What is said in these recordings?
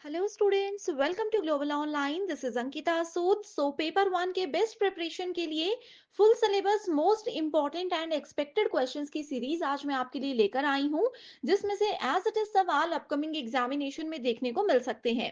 Hello students, welcome to global online. This is Ankita Sood. Paper one के best preparation के लिए full syllabus most important and expected questions की series आज मैं आपके लिए लेकर आई हूं, जिसमें से एज इट इज सवाल अपकमिंग एग्जामिनेशन में देखने को मिल सकते हैं।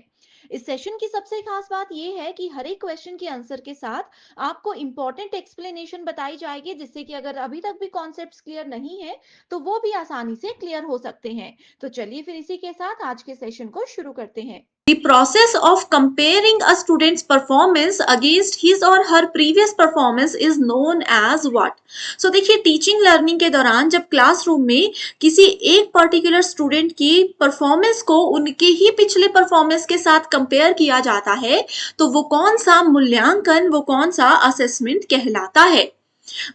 इस सेशन की सबसे खास बात यह है कि हर एक क्वेश्चन के आंसर के साथ आपको इंपॉर्टेंट एक्सप्लेनेशन बताई जाएगी, जिससे कि अगर अभी तक भी कॉन्सेप्ट्स क्लियर नहीं है तो वो भी आसानी से क्लियर हो सकते हैं। तो चलिए फिर इसी के साथ आज के सेशन को शुरू करते हैं। The process of comparing a student's performance against his or her previous performance is known as what? So देखिए, टीचिंग लर्निंग के दौरान जब क्लासरूम में किसी एक पर्टिकुलर स्टूडेंट की परफॉर्मेंस को उनके ही पिछले परफॉर्मेंस के साथ कंपेयर किया जाता है, तो वो कौन सा मूल्यांकन, वो कौन सा असेसमेंट कहलाता है।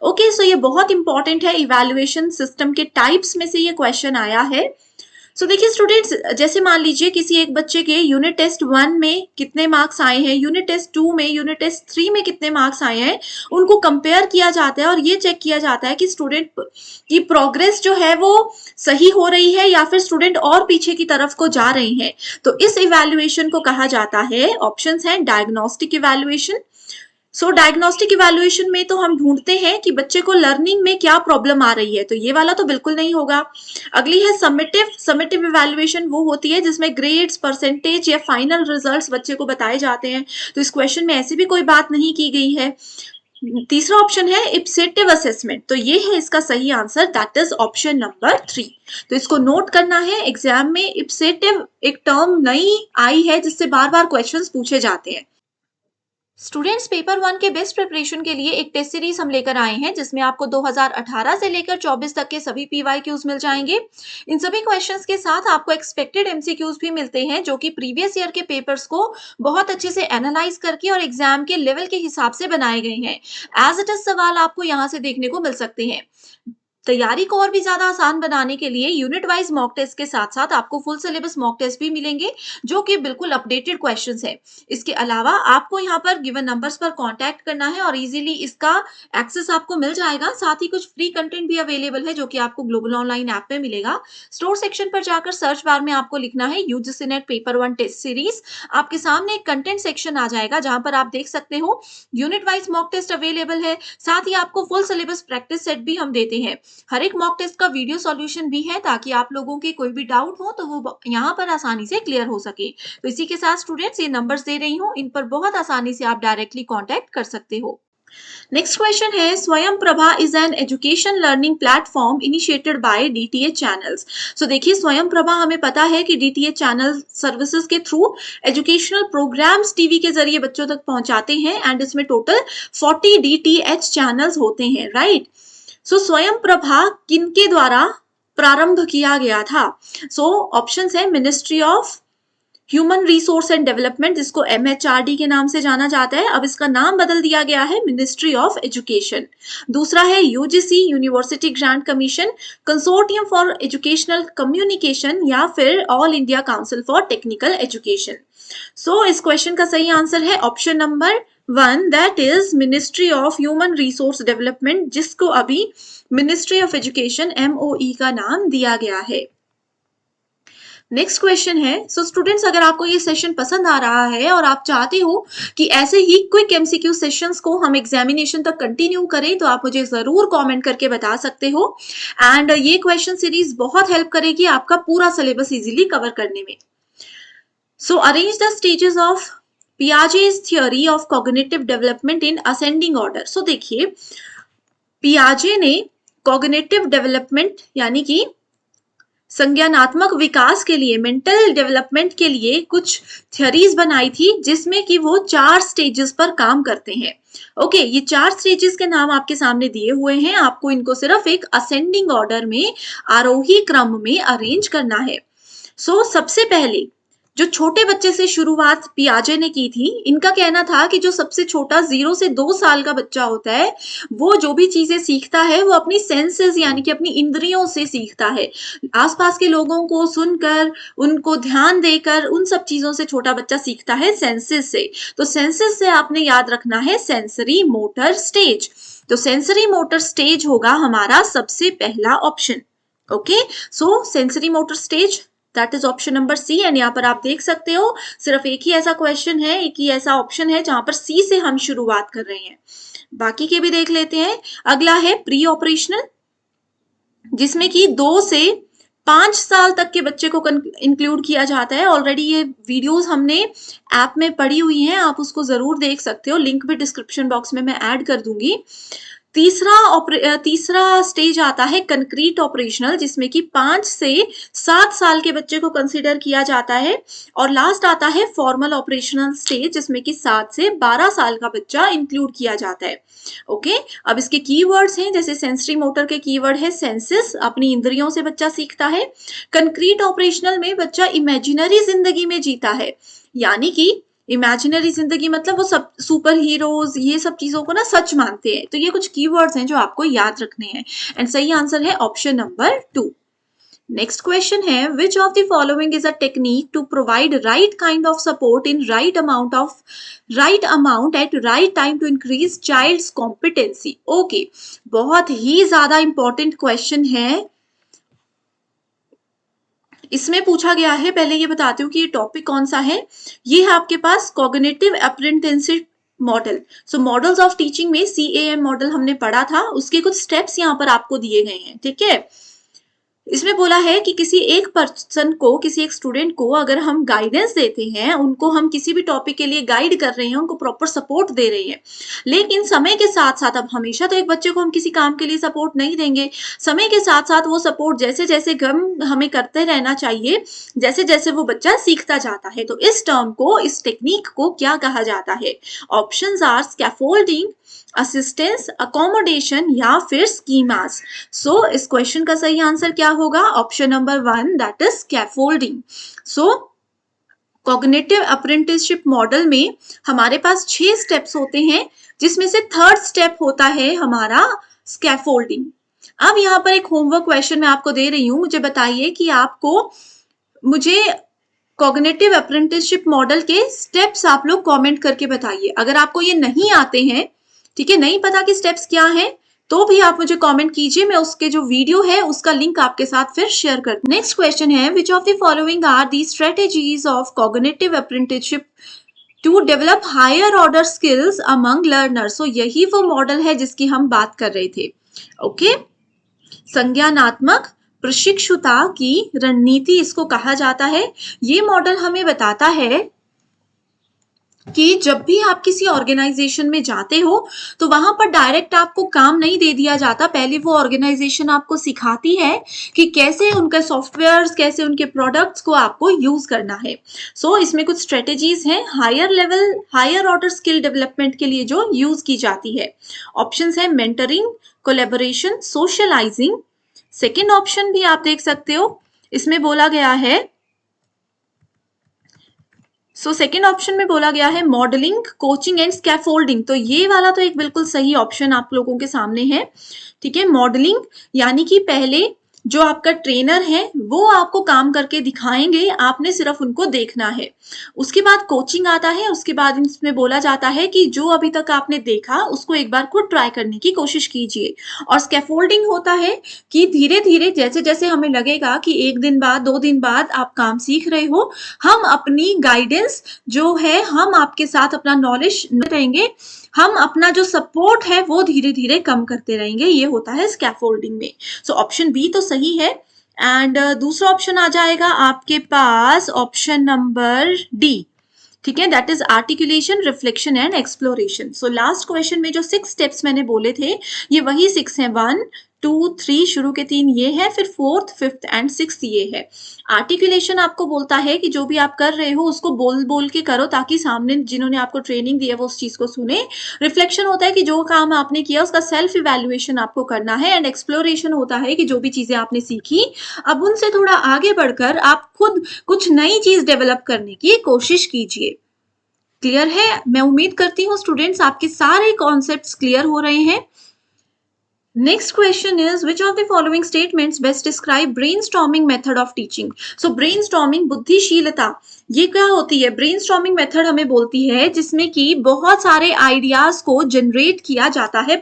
ओके, सो ये बहुत इंपॉर्टेंट है। इवैल्यूएशन सिस्टम के टाइप्स में से ये क्वेश्चन आया है। देखिए स्टूडेंट्स, जैसे मान लीजिए किसी एक बच्चे के यूनिट टेस्ट 1 में कितने मार्क्स आए हैं, यूनिट टेस्ट 2 में, यूनिट टेस्ट 3 में कितने मार्क्स आए हैं, उनको कंपेयर किया जाता है और ये चेक किया जाता है कि स्टूडेंट की प्रोग्रेस जो है वो सही हो रही है या फिर स्टूडेंट और पीछे की तरफ को जा रहे हैं। तो इस इवैल्यूएशन को कहा जाता है, ऑप्शंस हैं डायग्नोस्टिक इवैल्यूएशन। डायग्नोस्टिक इवैल्यूएशन में तो हम ढूंढते हैं कि बच्चे को लर्निंग में क्या प्रॉब्लम आ रही है, तो ये वाला तो बिल्कुल नहीं होगा। अगली है समेटिव इवैल्यूएशन, वो होती है जिसमें ग्रेड्स, परसेंटेज या फाइनल रिजल्ट्स बच्चे को बताए जाते हैं। तो इस क्वेश्चन में ऐसी भी कोई बात नहीं की गई है। तीसरा ऑप्शन है इप्सेटिव असेसमेंट, तो ये है इसका सही answer, that is option number 3। तो इसको नोट करना है, एग्जाम में इप्सेटिव एक टर्म नई आई है जिससे बार बार क्वेश्चंस पूछे जाते हैं। स्टूडेंट्स, पेपर वन के बेस्ट प्रिपरेशन के लिए एक टेस्ट सीरीज हम लेकर आए हैं, जिसमें आपको 2018 से लेकर 24 तक के सभी पीवाईक्यूज मिल जाएंगे। इन सभी क्वेश्चंस के साथ आपको एक्सपेक्टेड एमसीक्यूज भी मिलते हैं, जो कि प्रीवियस ईयर के पेपर्स को बहुत अच्छे से एनालाइज करके और एग्जाम के लेवल के हिसाब से बनाए गए हैं। एज इट इज सवाल आपको यहाँ से देखने को मिल सकते हैं। तैयारी को और भी ज्यादा आसान बनाने के लिए यूनिट वाइज मॉक टेस्ट के साथ साथ आपको फुल सिलेबस मॉक टेस्ट भी मिलेंगे, जो कि बिल्कुल अपडेटेड क्वेश्चंस है। इसके अलावा आपको यहाँ पर गिवन नंबर्स पर कांटेक्ट करना है और इजीली इसका एक्सेस आपको मिल जाएगा। साथ ही कुछ फ्री कंटेंट भी अवेलेबल है, जो कि आपको ग्लोबल ऑनलाइन ऐप में मिलेगा। स्टोर सेक्शन पर जाकर सर्च बार में आपको लिखना है UGC NET paper 1 test series. आपके सामने एक कंटेंट सेक्शन आ जाएगा, जहां पर आप देख सकते हो unit wise mock test available है। साथ ही आपको फुल सिलेबस प्रैक्टिस सेट भी हम देते हैं। हर एक मॉक टेस्ट का वीडियो सॉल्यूशन भी है, ताकि आप लोगों के कोई भी डाउट हो तो वो यहाँ पर आसानी से क्लियर हो सके। तो इसी के साथ स्टूडेंट्स, ये नंबर्स दे रही हूँ, इन पर बहुत आसानी से आप डायरेक्टली कांटेक्ट कर सकते हो। नेक्स्ट क्वेश्चन है, स्वयं Prabha is an education learning platform initiated by DTH channels. देखिए, स्वयं प्रभा हमें पता है कि डीटीएच चैनल सर्विसेज के थ्रू एजुकेशनल प्रोग्राम्स टीवी के जरिए बच्चों तक पहुंचाते हैं, एंड इसमें टोटल 40 डीटीएच चैनल्स होते हैं, राइट। स्वयं प्रभा किनके द्वारा प्रारंभ किया गया था? ऑप्शंस है ministry of human resource and development, जिसको MHRD के नाम से जाना जाता है, अब इसका नाम बदल दिया गया है मिनिस्ट्री ऑफ एजुकेशन। दूसरा है UGC university grant commission, consortium for educational communication, या फिर all India council for technical education. इस क्वेश्चन का सही आंसर है option number 1, that is ministry of human resource development, जिसको अभी मिनिस्ट्री ऑफ एजुकेशन MOE का नाम दिया गया है। नेक्स्ट क्वेश्चन है, स्टूडेंट्स, अगर आपको ये सेशन पसंद आ रहा है और आप चाहते हो कि ऐसे ही क्विक MCQ सेशंस को हम एग्जामिनेशन तक कंटिन्यू करें, तो आप मुझे जरूर कमेंट करके बता सकते हो। एंड ये क्वेश्चन सीरीज बहुत हेल्प करेगी आपका पूरा सिलेबस इजीली कवर करने में। Arrange the stages of Piaget's theory of cognitive development in ascending order। देखिए, पियाजे ने कॉग्निटिव डेवलपमेंट यानी कि संज्ञानात्मक विकास के लिए, मेंटल डेवलपमेंट के लिए कुछ थ्योरीज बनाई थी, जिसमें कि वो 4 स्टेजेस पर काम करते हैं। ओके, ये 4 स्टेजेस के नाम आपके सामने दिए हुए हैं, आपको इनको सिर्फ एक असेंडिंग ऑर्डर में, आरोही क्रम में अरेंज करना है। सबसे पहले जो छोटे बच्चे से शुरुआत पियाजे ने की थी, इनका कहना था कि जो सबसे छोटा 0 से 2 साल का बच्चा होता है, वो जो भी चीजें सीखता है वो अपनी सेंसेस यानी कि अपनी इंद्रियों से सीखता है। आसपास के लोगों को सुनकर, उनको ध्यान देकर, उन सब चीजों से छोटा बच्चा सीखता है सेंसेस से। तो सेंसेस से आपने याद रखना है सेंसरी मोटर स्टेज। तो सेंसरी मोटर स्टेज होगा हमारा सबसे पहला option. Okay, sensory motor stage that is option number C. And यहाँ पर आप देख सकते हो सिर्फ एक ही ऐसा क्वेश्चन है, एक ही ऐसा ऑप्शन है जहां पर सी से हम शुरुआत कर रहे हैं। बाकी के भी देख लेते हैं। अगला है प्री ऑपरेशनल, जिसमें कि 2 से 5 साल तक के बच्चे को इंक्लूड किया जाता है। ऑलरेडी ये वीडियोस हमने ऐप में पढ़ी हुई हैं, आप उसको जरूर देख सकते हो, लिंक भी डिस्क्रिप्शन बॉक्स में मैं ऐड कर दूंगी। तीसरा स्टेज आता है कंक्रीट ऑपरेशनल, जिसमें कि 5 से 7 साल के बच्चे को कंसीडर किया जाता है। और लास्ट आता है फॉर्मल ऑपरेशनल स्टेज, जिसमें कि 7 से 12 साल का बच्चा इंक्लूड किया जाता है। ओके, अब इसके कीवर्ड्स हैं, जैसे सेंसरी मोटर के कीवर्ड है सेंसेस, अपनी इंद्रियों से बच्चा सीखता है। कंक्रीट ऑपरेशनल में बच्चा इमेजिनरी जिंदगी में जीता है, यानी कि इमेजिनरी जिंदगी मतलब वो सब सुपर हीरोज ये सब चीजों को ना सच मानते हैं। तो ये कुछ कीवर्ड्स हैं जो आपको याद रखने हैं। एंड सही आंसर है ऑप्शन नंबर 2। नेक्स्ट क्वेश्चन है, which of the following is a technique to provide right kind of support in right amount at right time to increase child's competency. Okay, बहुत ही ज्यादा इंपॉर्टेंट क्वेश्चन है। इसमें पूछा गया है, पहले ये बताती हूँ कि ये टॉपिक कौन सा है। ये है आपके पास cognitive apprenticeship model. So models of teaching में CAM मॉडल हमने पढ़ा था, उसके कुछ स्टेप्स यहाँ पर आपको दिए गए हैं। ठीक है, इसमें बोला है कि किसी एक पर्सन को, किसी एक स्टूडेंट को अगर हम गाइडेंस देते हैं, उनको हम किसी भी टॉपिक के लिए गाइड कर रहे हैं, उनको प्रॉपर सपोर्ट दे रहे हैं, लेकिन समय के साथ साथ, अब हमेशा तो एक बच्चे को हम किसी काम के लिए सपोर्ट नहीं देंगे, समय के साथ साथ वो सपोर्ट जैसे जैसे हम हमें करते रहना चाहिए, जैसे जैसे वो बच्चा सीखता जाता है। तो इस टर्म को, इस टेक्निक को क्या कहा जाता है? Options are scaffolding, assistance, accommodation या फिर स्कीमास। सो इस क्वेश्चन का सही आंसर क्या होगा? Option number 1, that is scaffolding. So cognitive apprenticeship model में हमारे पास 6 स्टेप्स होते हैं, जिसमें से 3rd स्टेप होता है हमारा स्कैफोल्डिंग। अब यहाँ पर एक होमवर्क क्वेश्चन मैं आपको दे रही हूँ, मुझे बताइए कि मुझे कॉग्निटिव अप्रेंटिसशिप मॉडल के स्टेप्स आप लोग कमेंट करके बताइए। अगर आपको ये नहीं आते हैं, ठीक है, नहीं पता कि स्टेप्स क्या हैं, तो भी आप मुझे कमेंट कीजिए, मैं उसके जो वीडियो है उसका लिंक आपके साथ फिर शेयर कर। नेक्स्ट क्वेश्चन है, which of the following are the strategies of cognitive apprenticeship to develop higher order skills among learners. So यही वो मॉडल है जिसकी हम बात कर रहे थे। ओके, संज्ञानात्मक प्रशिक्षुता की रणनीति इसको कहा जाता है। ये मॉडल हमें बताता है कि जब भी आप किसी ऑर्गेनाइजेशन में जाते हो तो वहां पर डायरेक्ट आपको काम नहीं दे दिया जाता, पहले वो ऑर्गेनाइजेशन आपको सिखाती है कि कैसे उनके सॉफ्टवेयर्स, कैसे उनके प्रोडक्ट्स को आपको यूज करना है। सो इसमें कुछ स्ट्रेटेजीज हैं हायर ऑर्डर स्किल डेवलपमेंट के लिए जो यूज की जाती है। ऑप्शंस है mentoring, collaboration, socializing. Second option भी आप देख सकते हो, इसमें बोला गया है, सेकेंड ऑप्शन में बोला गया है मॉडलिंग, कोचिंग एंड स्कैफोल्डिंग। तो ये वाला तो एक बिल्कुल सही ऑप्शन आप लोगों के सामने है। ठीक है, मॉडलिंग यानी कि पहले जो आपका ट्रेनर है वो आपको काम करके दिखाएंगे, आपने सिर्फ उनको देखना है। उसके बाद कोचिंग आता है, उसके बाद इसमें बोला जाता है कि जो अभी तक आपने देखा उसको एक बार खुद ट्राई करने की कोशिश कीजिए। और स्कैफोल्डिंग होता है कि धीरे धीरे जैसे जैसे हमें लगेगा कि 1 दिन बाद 2 दिन बाद आप काम सीख रहे हो, हम अपनी गाइडेंस जो है, हम आपके साथ अपना नॉलेज रहेंगे, हम अपना जो सपोर्ट है वो धीरे धीरे कम करते रहेंगे। ये होता है स्कैफोल्डिंग में। सो ऑप्शन बी तो सही है। एंड दूसरा ऑप्शन आ जाएगा आपके पास ऑप्शन नंबर डी। ठीक है, that is articulation, reflection and exploration. So last question में जो 6 स्टेप्स मैंने बोले थे, ये वही 6 हैं। 1, 2, 3, शुरू के 3 ये है, फिर 4th, 5th एंड 6th ये है। आर्टिकुलेशन आपको बोलता है कि जो भी आप कर रहे हो उसको बोल बोल के करो, ताकि सामने जिन्होंने आपको ट्रेनिंग दी है वो उस चीज को सुने। रिफ्लेक्शन होता है कि जो काम आपने किया उसका सेल्फ इवैल्यूएशन आपको करना है। एंड एक्सप्लोरेशन होता है कि जो भी चीजें आपने सीखी, अब उनसे थोड़ा आगे बढ़कर आप खुद कुछ नई चीज डेवलप करने की कोशिश कीजिए। क्लियर है? मैं उम्मीद करती हूँ स्टूडेंट्स आपके सारे कॉन्सेप्ट्स क्लियर हो रहे हैं। Next question is, which of the following statements best describe brainstorming method of teaching? So brainstorming, बुद्धिशीलता, ये क्या होती है? ब्रेनस्टॉर्मिंग मेथड हमें बोलती है जिसमें कि बहुत सारे आइडियाज को जनरेट किया जाता है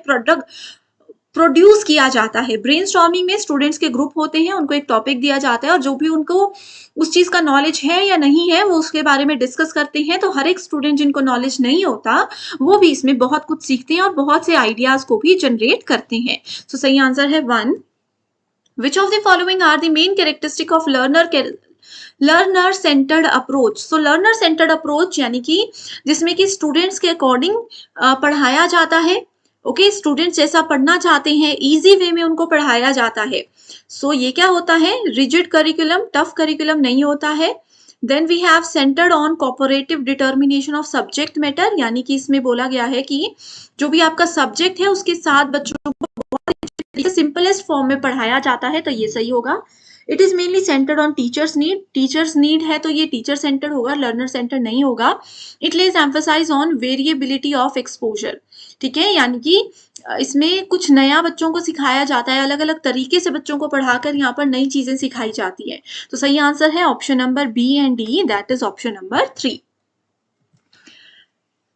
प्रोड्यूस किया जाता है। ब्रेनस्टॉर्मिंग में स्टूडेंट्स के ग्रुप होते हैं, उनको एक टॉपिक दिया जाता है और जो भी उनको उस चीज का नॉलेज है या नहीं है वो उसके बारे में डिस्कस करते हैं। तो हर एक स्टूडेंट जिनको नॉलेज नहीं होता वो भी इसमें बहुत कुछ सीखते हैं और बहुत से आइडियाज को भी जनरेट करते हैं। सो सही आंसर है 1। Which of the following are the main characteristic of learner centred approach? So learner centred approach यानी कि जिसमें कि स्टूडेंट्स के अकॉर्डिंग पढ़ाया जाता है। ओके, स्टूडेंट्स जैसा पढ़ना चाहते हैं इजी वे में उनको पढ़ाया जाता है। सो ये क्या होता है? रिजिड करिकुलम, टफ करिकुलम नहीं होता है। Then we have centred on cooperative determination of subject matter, यानी कि इसमें बोला गया है कि जो भी आपका सब्जेक्ट है उसके साथ बच्चों को सिंपलेस्ट फॉर्म में पढ़ाया जाता है, तो ये सही होगा। It is mainly centred on teachers need, teachers need है तो ये टीचर सेंटर्ड होगा, लर्नर सेंटर नहीं होगा। It lays emphasise on variability of exposure, ठीक है, यानी कि इसमें कुछ नया बच्चों को सिखाया जाता है, अलग अलग तरीके से बच्चों को पढ़ाकर यहाँ पर नई चीजें सिखाई जाती है। तो सही आंसर है option number B and D, that is option number 3।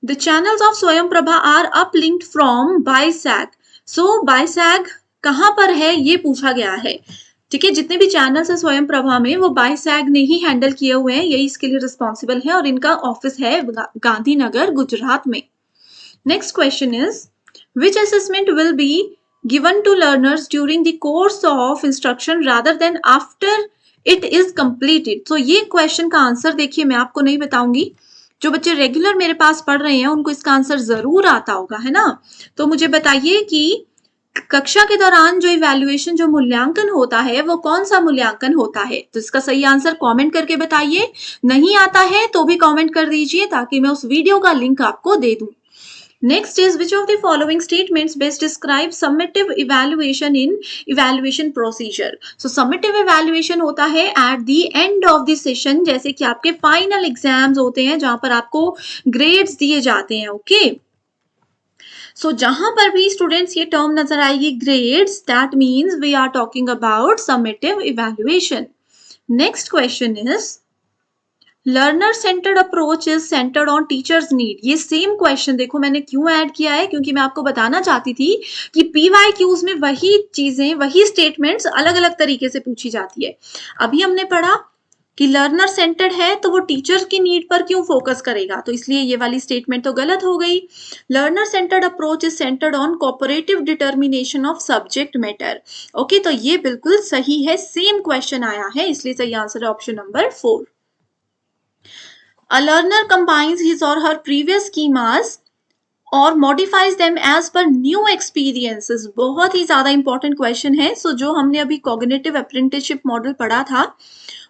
The channels of Swayamprabha are uplinked from BISAG. So BISAG कहाँ पर है ये पूछा गया है, ठीक है। जितने भी चैनल्स है स्वयंप्रभा में वो BISAG ने ही हैंडल किए हुए हैं, यही इसके लिए रिस्पॉन्सिबल है और इनका ऑफिस है गांधीनगर, गुजरात में। Next question is which assessment will be given to learners during the course of instruction rather than after it is completed? तो ये क्वेश्चन का आंसर देखिए मैं आपको नहीं बताऊंगी, जो बच्चे रेगुलर मेरे पास पढ़ रहे हैं उनको इसका आंसर जरूर आता होगा, है ना। तो मुझे बताइए कि कक्षा के दौरान जो इवैल्यूएशन, जो मूल्यांकन होता है वो कौन सा मूल्यांकन होता है? तो इसका सही आंसर कमेंट करके बताइए। नहीं आता है तो भी कमेंट कर दीजिए ताकि मैं उस वीडियो का लिंक आपको दे दूं। Next is which of the following statements best describe summative evaluation in evaluation procedure? So summative evaluation होता है at the end of the session, जैसे कि आपके final exams होते हैं जहां पर आपको grades दिए जाते हैं। ओके, सो जहां पर भी स्टूडेंट्स ये टर्म नजर आएगी grades, that means we are talking about summative evaluation. Next question is learner centred approach is centred on teachers need. ये सेम क्वेश्चन देखो मैंने क्यों ऐड किया है, क्योंकि मैं आपको बताना चाहती थी कि PYQs में वही चीजें, वही स्टेटमेंट्स अलग अलग तरीके से पूछी जाती है। अभी हमने पढ़ा कि लर्नर सेंटर्ड है तो वो टीचर की नीड पर क्यों फोकस करेगा, तो इसलिए ये वाली स्टेटमेंट तो गलत हो गई। Learner centred approach is centred on cooperative determination of subject matter. Okay, तो ये बिल्कुल सही है, सेम क्वेश्चन आया है, इसलिए सही आंसर है option number 4। A learner combines his or her previous schemas और modifies them as per new experiences। बहुत ही ज्यादा इंपॉर्टेंट क्वेश्चन है। सो जो हमने अभी कॉग्निटिव अप्रेंटिसशिप मॉडल पढ़ा था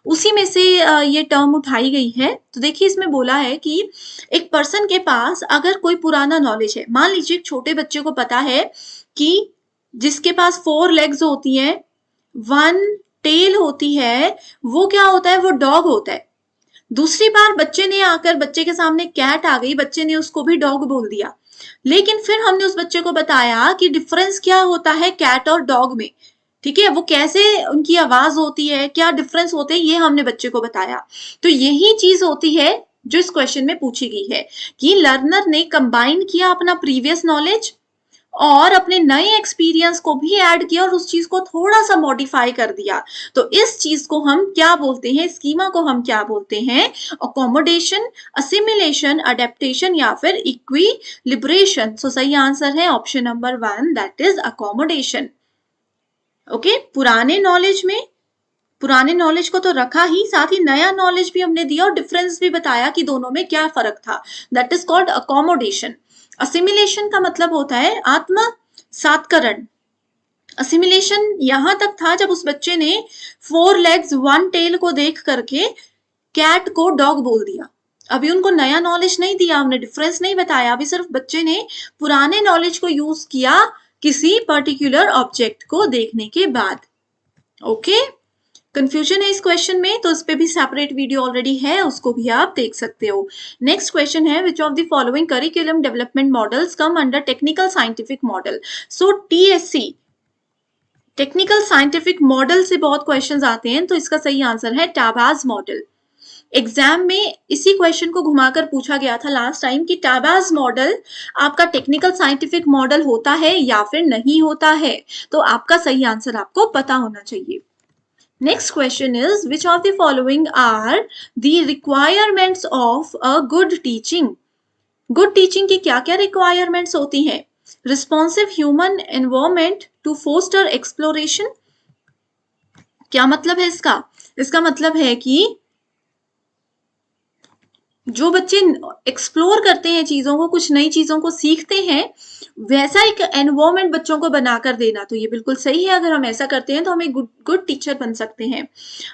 उसी में से ये टर्म उठाई गई है। तो देखिए इसमें बोला है कि एक पर्सन के पास अगर कोई पुराना नॉलेज है, मान लीजिए एक छोटे बच्चे को पता है कि जिसके पास 4 लेग्स होती हैं, 1 टेल होती है, वो क्या होता है, वो डॉग होता है। दूसरी बार बच्चे ने आकर, बच्चे के सामने कैट आ गई, बच्चे ने उसको भी डॉग बोल दिया, लेकिन फिर हमने उस बच्चे को बताया कि डिफरेंस क्या होता है कैट और डॉग में, ठीक है, वो कैसे उनकी आवाज होती है, क्या डिफरेंस होते हैं, ये हमने बच्चे को बताया। तो यही चीज होती है जो इस क्वेश्चन में पूछी गई है कि लर्नर ने कंबाइन किया अपना प्रीवियस नॉलेज और अपने नए एक्सपीरियंस को भी ऐड किया और उस चीज को थोड़ा सा मॉडिफाई कर दिया। तो इस चीज को हम क्या बोलते हैं, स्कीमा को हम क्या बोलते हैं? अकोमोडेशन, असिमिलेशन, अडेप्टेशन या फिर इक्विलिब्रेशन। सो सही आंसर है option number 1, that is accommodation. Okay, पुराने नॉलेज को तो रखा ही, साथ ही नया नॉलेज भी हमने दिया और डिफरेंस भी बताया कि दोनों में क्या फर्क था, that is called accommodation. Assimilation का मतलब होता है आत्मसात्करण। असिमिलेशन यहां तक था जब उस बच्चे ने 4 लेग्स 1 टेल को देख करके कैट को डॉग बोल दिया। अभी उनको नया नॉलेज नहीं दिया, हमने डिफरेंस नहीं बताया, अभी सिर्फ बच्चे ने पुराने नॉलेज को यूज किया किसी पर्टिकुलर ऑब्जेक्ट को देखने के बाद। ओके, कंफ्यूजन है इस क्वेश्चन में तो उस पे भी सेपरेट वीडियो ऑलरेडी है, उसको भी आप देख सकते हो। नेक्स्ट क्वेश्चन है which of the following curriculum development models come under technical scientific model? So TSC, technical scientific model से बहुत क्वेश्चंस आते हैं, तो इसका सही आंसर है टाबाज मॉडल। एग्जाम में इसी क्वेश्चन को घुमाकर पूछा गया था लास्ट टाइम कि टाबाज मॉडल आपका टेक्निकल साइंटिफिक मॉडल होता है या फिर नहीं होता है, तो आपका सही आंसर आपको पता होना चाहिए। Next question is which of the following are the requirements of a good teaching. Good teaching की क्या क्या रिक्वायरमेंट्स होती हैं? Responsive human environment to foster exploration. क्या मतलब है इसका? इसका मतलब है कि जो बच्चे एक्सप्लोर करते हैं चीजों को, कुछ नई चीजों को सीखते हैं, वैसा एक एनवायरमेंट बच्चों को बनाकर देना, तो ये बिल्कुल सही है। अगर हम ऐसा करते हैं तो हम एक गुड टीचर बन सकते हैं।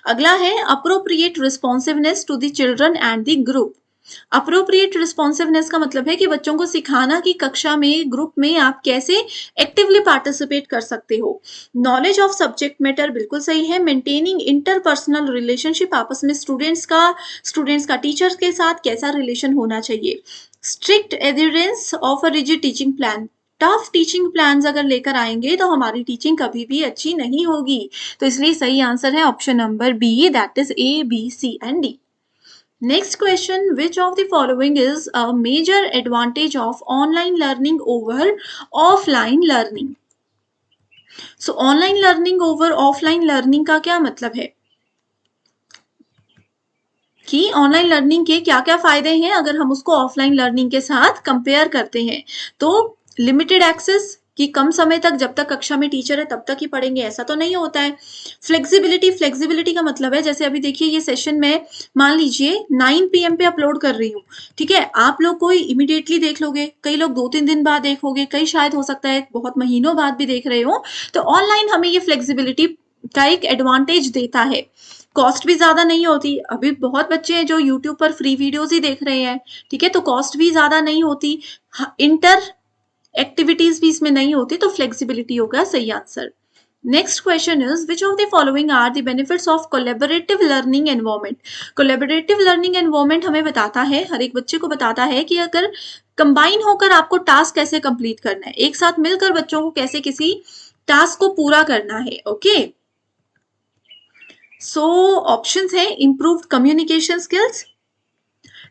अगला है appropriate responsiveness to the children and the group. Appropriate responsiveness का मतलब है कि बच्चों को सिखाना कि कक्षा में, ग्रुप में आप कैसे एक्टिवली पार्टिसिपेट कर सकते हो। नॉलेज ऑफ सब्जेक्ट मैटर बिल्कुल सही है। मेंटेनिंग इंटरपर्सनल रिलेशनशिप, आपस में स्टूडेंट्स का टीचर्स के साथ कैसा रिलेशन होना चाहिए। Strict adherence of a rigid teaching plan, tough teaching plans अगर लेकर आएंगे तो हमारी टीचिंग कभी भी अच्छी नहीं होगी। तो इसलिए सही आंसर है option number B, that is A, B, C and D. Next question, which of the following is a major advantage of online learning over offline learning? So online learning over offline learning का क्या मतलब है कि online learning के क्या क्या फायदे हैं अगर हम उसको ऑफलाइन लर्निंग के साथ कंपेयर करते हैं। तो लिमिटेड एक्सेस, कि कम समय तक, जब तक कक्षा में टीचर है तब तक ही पढ़ेंगे, ऐसा तो नहीं होता है। फ्लेक्सिबिलिटी का मतलब है, जैसे अभी देखिए ये सेशन में मान लीजिए 9 PM पे अपलोड कर रही हूँ, ठीक है, आप लोग कोई इमीडिएटली देख लोगे, कई लोग 2-3 दिन बाद देखोगे, कई शायद हो सकता है बहुत महीनों बाद भी देख रहे हो। तो ऑनलाइन हमें ये फ्लेक्सिबिलिटी का एक एडवांटेज देता है। कॉस्ट भी ज्यादा नहीं होती, अभी बहुत बच्चे हैं जो यूट्यूब पर फ्री वीडियोस ही देख रहे हैं, ठीक है, तो कॉस्ट भी ज्यादा नहीं होती, इंटर एक्टिविटीज भी इसमें नहीं होती, तो फ्लेक्सिबिलिटी होगा सही answer. Next question is which of the following are the benefits of collaborative learning environment. Collaborative learning environment हमें बताता है, हर एक बच्चे को बताता है कि अगर कंबाइन होकर आपको टास्क कैसे कंप्लीट करना है, एक साथ मिलकर बच्चों को कैसे किसी टास्क को पूरा करना है। ओके, सो ऑप्शंस है इंप्रूव्ड कम्युनिकेशन स्किल्स,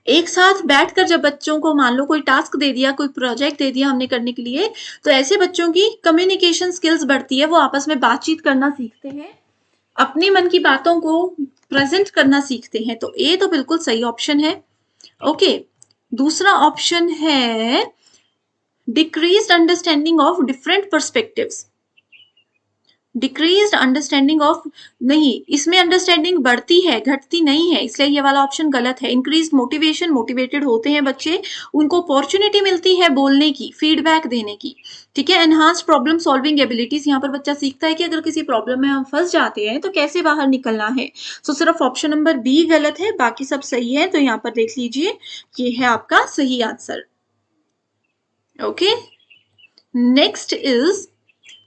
एक साथ बैठकर जब बच्चों को मान लो कोई टास्क दे दिया, कोई प्रोजेक्ट दे दिया हमने करने के लिए, तो ऐसे बच्चों की कम्युनिकेशन स्किल्स बढ़ती है, वो आपस में बातचीत करना सीखते हैं, अपने मन की बातों को प्रेजेंट करना सीखते हैं। तो ए तो बिल्कुल सही ऑप्शन है। ओके, दूसरा ऑप्शन है decreased understanding of different perspectives. Decreased understanding of नहीं, इसमें अंडरस्टैंडिंग बढ़ती है, घटती नहीं है, इसलिए ये वाला ऑप्शन गलत है। इंक्रीज्ड मोटिवेशन, मोटिवेटेड होते हैं बच्चे, उनको अपॉर्चुनिटी मिलती है बोलने की, फीडबैक देने की, ठीक है। एनहांस्ड प्रॉब्लम सॉल्विंग एबिलिटीज, यहाँ पर बच्चा सीखता है कि अगर किसी प्रॉब्लम में हम फंस जाते हैं तो कैसे बाहर निकलना है। सो सिर्फ ऑप्शन नंबर बी गलत है, बाकी सब सही है। तो यहाँ पर देख लीजिए, ये है आपका सही answer. Okay, next is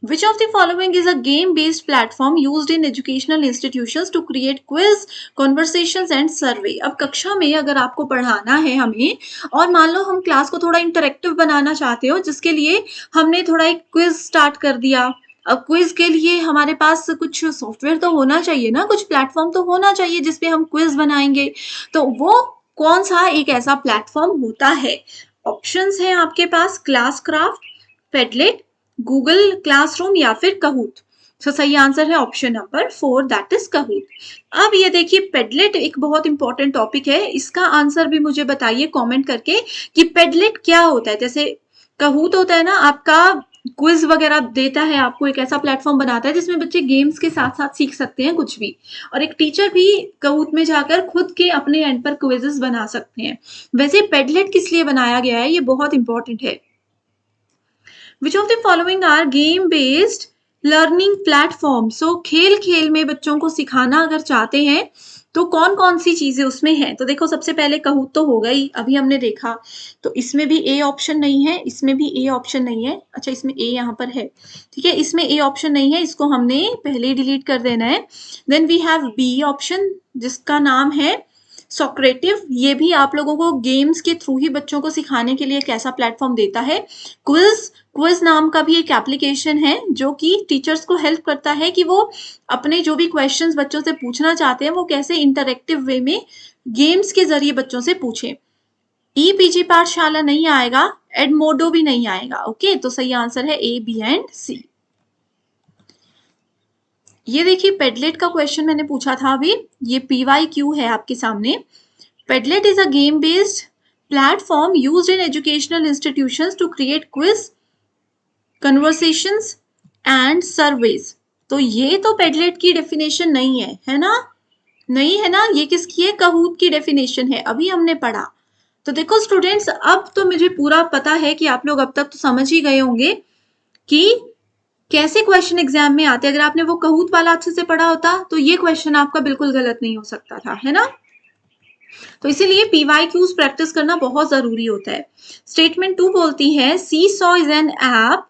which of the following is a game based platform used in educational institutions to create quiz, conversations and survey। अब कक्षा में अगर आपको पढ़ाना है हमें, और मान लो हम क्लास को थोड़ा इंटरेक्टिव बनाना चाहते हो, जिसके लिए हमने थोड़ा एक क्विज स्टार्ट कर दिया। अब क्विज के लिए हमारे पास कुछ सॉफ्टवेयर तो होना चाहिए ना, कुछ प्लेटफॉर्म तो होना चाहिए जिसपे हम क्विज बनाएंगे, तो वो कौन सा एक ऐसा प्लेटफॉर्म होता है? ऑप्शंस हैं आपके पास, क्लासक्राफ्ट, पेडलेट, गूगल क्लासरूम या फिर कहूट। तो सही आंसर है ऑप्शन नंबर 4, दैट इज कहूट। अब ये देखिए, पेडलेट एक बहुत इंपॉर्टेंट टॉपिक है, इसका आंसर भी मुझे बताइए कमेंट करके कि पेडलेट क्या होता है। जैसे कहूट होता है ना, आपका क्विज वगैरह देता है, आपको एक ऐसा प्लेटफॉर्म बनाता है जिसमें बच्चे गेम्स के साथ साथ सीख सकते हैं कुछ भी, और एक टीचर भी कहूट में जाकर खुद के अपने एंड पर क्विजेस बना सकते हैं। वैसे पेडलेट किस लिए बनाया गया है, ये बहुत इंपॉर्टेंट है। Which of the following are game-based learning platforms? So खेल खेल में बच्चों को सिखाना अगर चाहते हैं तो कौन कौन सी चीजें उसमें हैं? तो देखो, सबसे पहले कहूट तो होगा ही, अभी हमने देखा, तो इसमें भी ए ऑप्शन नहीं है, इसमें भी ए ऑप्शन नहीं है। अच्छा, इसमें ए यहाँ पर है, ठीक है, इसमें ए ऑप्शन नहीं है, इसको हमने पहले ही डिलीट कर देना है। Then we have B option, जिसका नाम है सोक्रेटिव, ये भी आप लोगों को गेम्स के थ्रू ही बच्चों को सिखाने के लिए एक ऐसा प्लेटफॉर्म देता है। क्विज नाम का भी एक एप्लीकेशन है जो कि टीचर्स को हेल्प करता है कि वो अपने जो भी क्वेश्चंस बच्चों से पूछना चाहते हैं वो कैसे इंटरेक्टिव वे में गेम्स के जरिए बच्चों से पूछें। ईपीजी पाठशाला नहीं आएगा, एडमोडो भी नहीं आएगा। ओके, तो सही आंसर है ए, बी एंड सी। ये देखिए पेडलेट का क्वेश्चन मैंने पूछा था अभी, ये PYQ है आपके सामने। Padlet is a game-based platform used in educational institutions to create quiz, conversations and surveys. तो ये तो Padlet की डेफिनेशन नहीं है ना? नहीं है ना? ये किसकी है? Kahoot की डेफिनेशन है, अभी हमने पढ़ा। तो देखो स्टूडेंट्स, अब तो मुझे पूरा पता है कि आप लोग अब तक तो समझ ही गए होंगे कि कैसे क्वेश्चन एग्जाम में आते हैं। अगर आपने वो Kahoot वाला अच्छे से पढ़ा होता तो ये क्वेश्चन आपका बिल्कुल गलत नहीं हो सकता था, है ना? तो इसीलिए PYQs प्रैक्टिस करना बहुत जरूरी होता है। स्टेटमेंट 2 बोलती है Seesaw is an app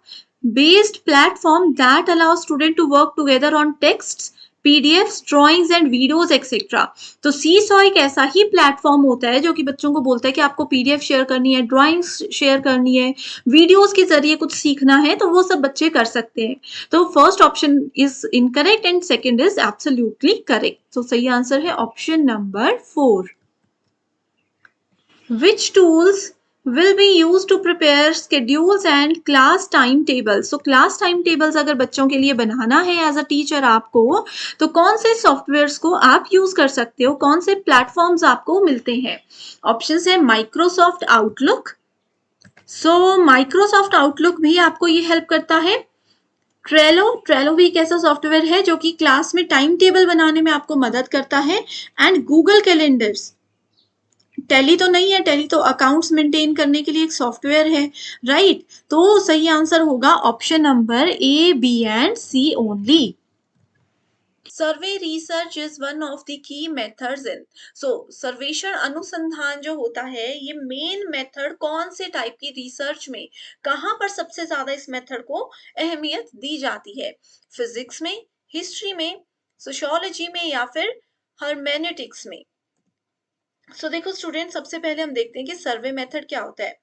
based platform that allows student to work together on texts, PDFs, drawings and videos etcetera. तो सीसॉ एक ऐसा ही प्लेटफॉर्म होता है जो कि बच्चों को बोलता है कि आपको PDF शेयर करनी है, ड्राइंग्स शेयर करनी है, वीडियोस के जरिए कुछ सीखना है, तो वो सब बच्चे कर सकते हैं। तो first option is incorrect and second is absolutely correct. तो सही आंसर है option number 4। Which tools will be used to prepare schedules and class timetables? So class timetables अगर बच्चों के लिए बनाना है एज अ टीचर आपको, तो कौन से सॉफ्टवेयर्स को आप यूज कर सकते हो, कौन से प्लेटफॉर्म्स आपको मिलते हैं? ऑप्शंस है माइक्रोसॉफ्ट आउटलुक। सो माइक्रोसॉफ्ट आउटलुक भी आपको ये हेल्प करता है। ट्रेलो भी एक ऐसा सॉफ्टवेयर है जो कि क्लास में टाइम टेबल बनाने में आपको मदद करता है। And Google calendars. टैली तो नहीं है, टैली तो अकाउंट्स मेंटेन करने के लिए एक सॉफ्टवेयर है, राइट? तो सही आंसर होगा option number A, B and C only. Survey research is one of the key methods in. So सर्वेक्षण अनुसंधान जो होता है, ये मेन मेथड कौन से टाइप की रिसर्च में, कहां पर सबसे ज्यादा इस मेथड को अहमियत दी जाती है? फिजिक्स में, हिस्ट्री में, सोशियोलॉजी में या फिर हर्मेनेटिक्स में? देखो स्टूडेंट, सबसे पहले हम देखते हैं कि सर्वे मेथड क्या होता है।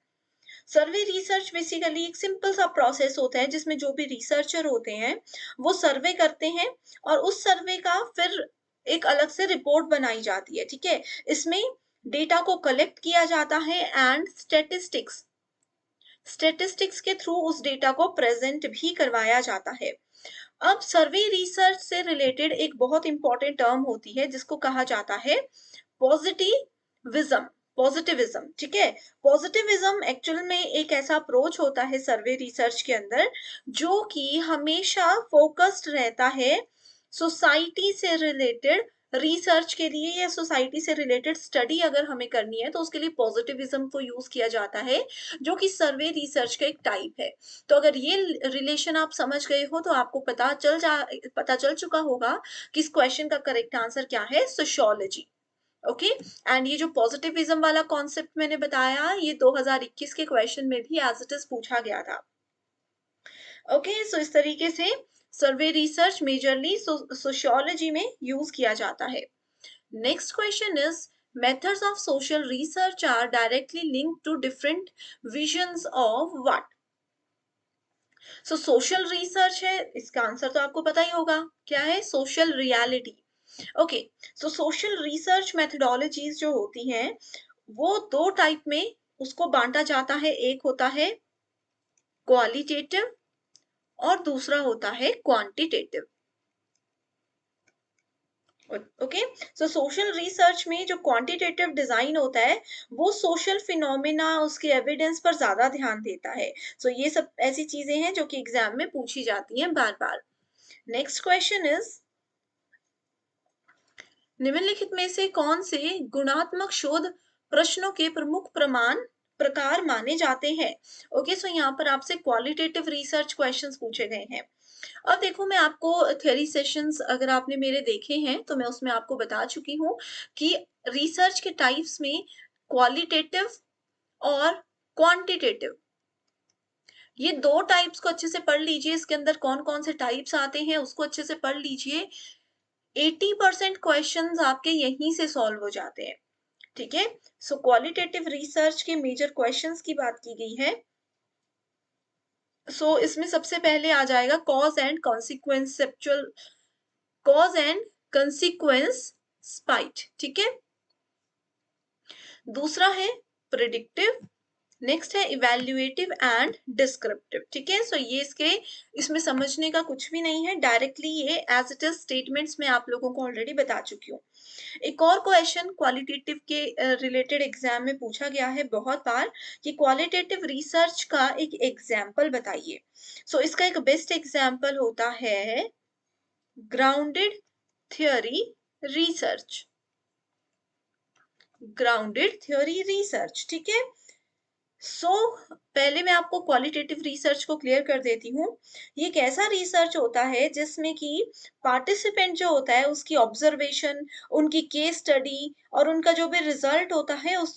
सर्वे रिसर्च बेसिकली एक सिंपल सा प्रोसेस होता है जिसमें जो भी रिसर्चर होते हैं वो सर्वे करते हैं और उस सर्वे का फिर एक अलग से रिपोर्ट बनाई जाती है। ठीक है, इसमें डेटा को कलेक्ट किया जाता है एंड स्टेटिस्टिक्स के थ्रू उस डेटा को प्रेजेंट भी करवाया जाता है। अब सर्वे रिसर्च से रिलेटेड एक बहुत इंपॉर्टेंट टर्म होती है जिसको कहा जाता है पॉजिटिविज्म। ठीक है, पॉजिटिविज्म एक्चुअल में एक ऐसा अप्रोच होता है सर्वे रिसर्च के अंदर जो कि हमेशा फोकस्ड रहता है सोसाइटी से रिलेटेड रिसर्च के लिए, या सोसाइटी से रिलेटेड स्टडी अगर हमें करनी है तो उसके लिए पॉजिटिविज्म को यूज किया जाता है, जो कि सर्वे रिसर्च का एक टाइप है। तो अगर ये रिलेशन आप समझ गए हो तो आपको पता चल चुका होगा कि इस क्वेश्चन का करेक्ट आंसर क्या है, सोशियोलॉजी। ओके, एंड ये जो पॉजिटिविज्म वाला कॉन्सेप्ट मैंने बताया, ये 2021 के क्वेश्चन में भी एज इट इज पूछा गया था। ओके, सो इस तरीके से सर्वे रिसर्च मेजरली सोशियोलॉजी में यूज किया जाता है। Next question is methods of social research are directly linked to different visions of what? So social research है, इसका आंसर तो आपको पता ही होगा, क्या है? Social reality. ओके, सो सोशल रिसर्च मेथडोलॉजीज जो होती हैं वो दो टाइप में उसको बांटा जाता है। एक होता है क्वालिटेटिव और दूसरा होता है क्वांटिटेटिव। ओके, सो सोशल रिसर्च में जो क्वांटिटेटिव डिजाइन होता है वो सोशल फिनोमिना, उसके एविडेंस पर ज्यादा ध्यान देता है। सो ये सब ऐसी चीजें हैं जो कि एग्जाम में पूछी जाती हैं बार बार। नेक्स्ट क्वेश्चन इज निम्नलिखित में से कौन से गुणात्मक शोध प्रश्नों के प्रमुख प्रकार माने जाते हैं? ओके, सो यहाँ पर आपसे क्वालिटेटिव रिसर्च क्वेश्चंस पूछे गए हैं। अब देखो, मैं आपको थ्योरी सेशंस अगर आपने मेरे देखे हैं तो मैं उसमें आपको बता चुकी हूँ कि रिसर्च के टाइप्स में क्वालिटेटिव और क्वांटिटेटिव, ये दो टाइप्स को अच्छे से पढ़ लीजिए। इसके अंदर कौन कौन से टाइप्स आते हैं उसको अच्छे से पढ़ लीजिए। 80% क्वेश्चंस आपके यहीं से सॉल्व हो जाते हैं। ठीक है, सो क्वालिटेटिव रिसर्च के मेजर क्वेश्चंस की बात की गई है। सो इसमें सबसे पहले आ जाएगा कॉज एंड कॉन्सिक्वेंस स्पाइट। ठीक है, दूसरा है प्रिडिक्टिव, नेक्स्ट है इवैल्यूएटिव एंड डिस्क्रिप्टिव। ठीक है, सो ये इसमें समझने का कुछ भी नहीं है, डायरेक्टली ये एज इट इज स्टेटमेंट्स में आप लोगों को ऑलरेडी बता चुकी हूँ। एक और क्वेश्चन क्वालिटेटिव के रिलेटेड एग्जाम में पूछा गया है बहुत बार कि क्वालिटेटिव रिसर्च का एक एग्जाम्पल बताइए। सो इसका एक बेस्ट एग्जाम्पल होता है grounded theory research, grounded theory research. ठीक है, पहले मैं आपको क्वालिटेटिव रिसर्च को क्लियर कर देती हूँ। ये एक ऐसा रिसर्च होता है जिसमें कि पार्टिसिपेंट जो होता है उसकी ऑब्जर्वेशन, उनकी केस स्टडी और उनका जो भी रिजल्ट होता है उस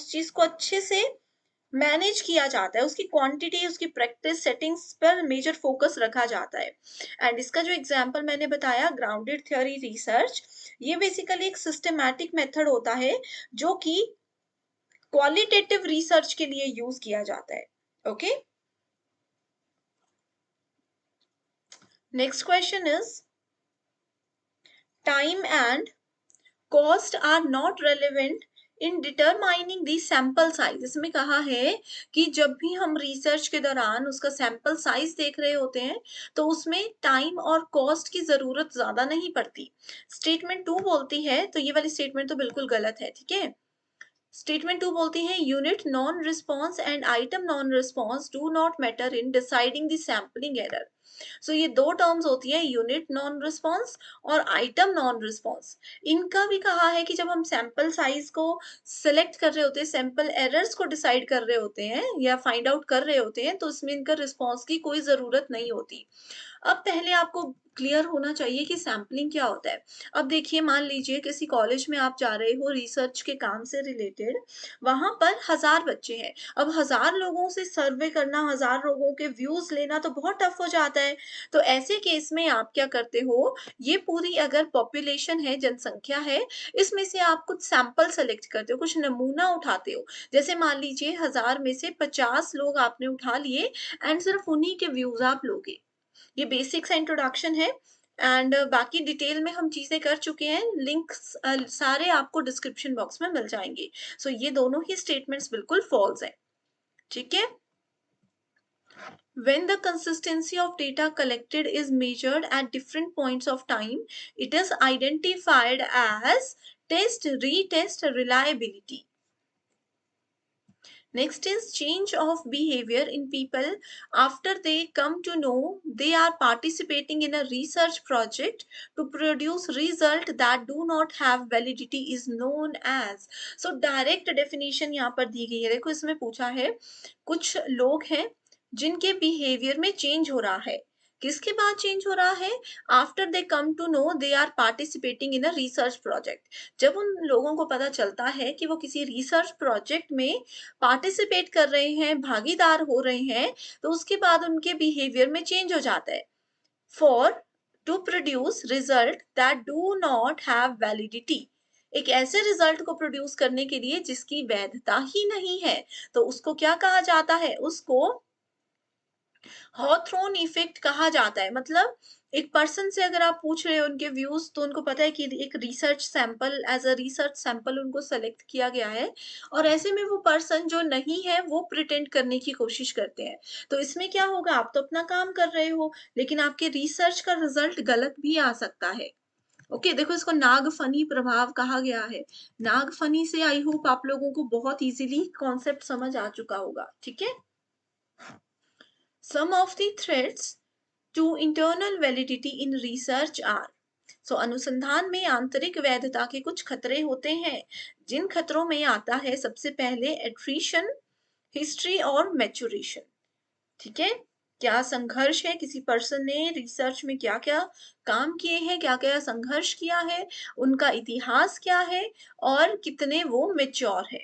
चीज को अच्छे से मैनेज किया जाता है, उसकी क्वांटिटी, उसकी प्रैक्टिस सेटिंग्स पर मेजर फोकस रखा जाता है। एंड इसका जो एग्जांपल मैंने बताया ग्राउंडेड थ्योरी रिसर्च, ये बेसिकली एक सिस्टमैटिक मेथड होता है जो कि क्वालिटेटिव रिसर्च के लिए यूज किया जाता है। Okay, next question is time and cost are not relevant in determining the sample size. इसमें कहा है कि जब भी हम रिसर्च के दौरान उसका सैंपल साइज देख रहे होते हैं तो उसमें टाइम और कॉस्ट की जरूरत ज्यादा नहीं पड़ती। स्टेटमेंट 2 बोलती है, तो ये वाली स्टेटमेंट तो बिल्कुल गलत है। ठीक है, स्टेटमेंट 2 बोलती है unit non response and item non response do not matter in deciding the sampling error. So ये दो टर्म्स होती है, यूनिट नॉन रिस्पॉन्स और आइटम नॉन रिस्पॉन्स। इनका भी कहा है कि जब हम सैंपल साइज को सिलेक्ट कर रहे होते हैं, सैंपल एरर्स को डिसाइड कर रहे होते हैं या फाइंड आउट कर रहे होते हैं, तो उसमें इनका रिस्पॉन्स की कोई जरूरत नहीं होती। अब पहले आपको क्लियर होना चाहिए कि सैम्पलिंग क्या होता है। अब देखिए, मान लीजिए किसी कॉलेज में आप जा रहे हो रिसर्च के काम से रिलेटेड, वहां पर 1000 बच्चे हैं। अब 1000 लोगों से सर्वे करना, 1000 लोगों के व्यूज लेना तो बहुत टफ हो जाता है। तो ऐसे केस में आप क्या करते हो, ये पूरी अगर पॉपुलेशन है, जनसंख्या है, इसमें से आप कुछ सैंपल सेलेक्ट करते हो, कुछ नमूना उठाते हो। जैसे मान लीजिए 1000 में से 50 लोग आपने उठा लिए एंड सिर्फ उन्हीं के व्यूज आप लोगे। ये बेसिक्स इंट्रोडक्शन है एंड बाकी डिटेल में हम चीजें कर चुके हैं। लिंक्स सारे आपको डिस्क्रिप्शन बॉक्स में मिल जाएंगे। सो ये दोनों ही स्टेटमेंट्स बिल्कुल फॉल्स हैं। ठीक है, when the consistency of data collected is measured at different points of time, it is identified as test retest reliability. Next is change of behavior in people after they come to know they are participating in a research project to produce result that do not have validity is known as. So direct definition यहाँ पर दी गई है। देखो, इसमें पूछा है कुछ लोग हैं जिनके बिहेवियर में चेंज हो रहा है। किसके बाद चेंज हो रहा है? After they come to know they are participating in a research project. जब उन लोगों को पता चलता है कि वो किसी रिसर्च प्रोजेक्ट में पार्टिसिपेट कर रहे हैं, भागीदार हो रहे हैं, तो उसके बाद उनके बिहेवियर में चेंज हो जाता है। For to produce result that do not have validity, एक ऐसे रिजल्ट को प्रोड्यूस करने के लिए जिसकी वैधता ही नहीं है, तो उसको क्या कहा जाता है? उसको हॉथरॉन इफेक्ट कहा जाता है। मतलब एक पर्सन से अगर आप पूछ रहे हो उनके व्यूज, तो उनको पता है कि एक research sample, as a research sample उनको सेलेक्ट किया गया है, और ऐसे में वो पर्सन जो नहीं है वो प्रिटेंड करने की कोशिश करते हैं। तो इसमें क्या होगा, आप तो अपना काम कर रहे हो लेकिन आपके रिसर्च का रिजल्ट गलत भी आ सकता है। ओके, देखो, इसको नागफनी प्रभाव कहा गया है। नागफनी से आई होप आप लोगों को बहुत इजीली कॉन्सेप्ट समझ आ चुका होगा। ठीक है, some of the threats to internal validity in research are, so अनुसंधान में आंतरिक वैधता के कुछ खतरे होते हैं। जिन खतरों में आता है सबसे पहले एट्रिशन, हिस्ट्री और मैच्योरेशन। ठीक है, क्या संघर्ष है, किसी पर्सन ने रिसर्च में क्या क्या काम किए हैं, क्या क्या संघर्ष किया है, उनका इतिहास क्या है और कितने वो मेच्योर है।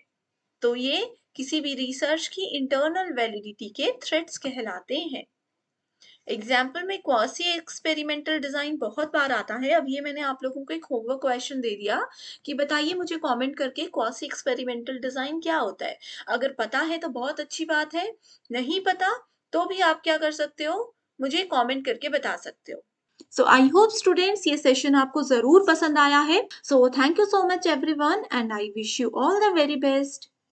तो ये किसी भी रिसर्च की इंटरनल वैलिडिटी के थ्रेट्स कहलाते हैं। एग्जाम्पल में क्वासी एक्सपेरिमेंटल डिजाइन बहुत बार आता है। अब ये मैंने आप लोगों को एक होमवर्क क्वेश्चन दे दिया कि बताइए मुझे कमेंट करके क्वासी एक्सपेरिमेंटल डिजाइन क्या होता है। अगर पता है तो बहुत अच्छी बात है, नहीं पता तो भी आप क्या कर सकते हो, मुझे कमेंट करके बता सकते हो। सो आई होप स्टूडेंट्स ये सेशन आपको जरूर पसंद आया है. So thank you so much everyone and I wish you all the very best.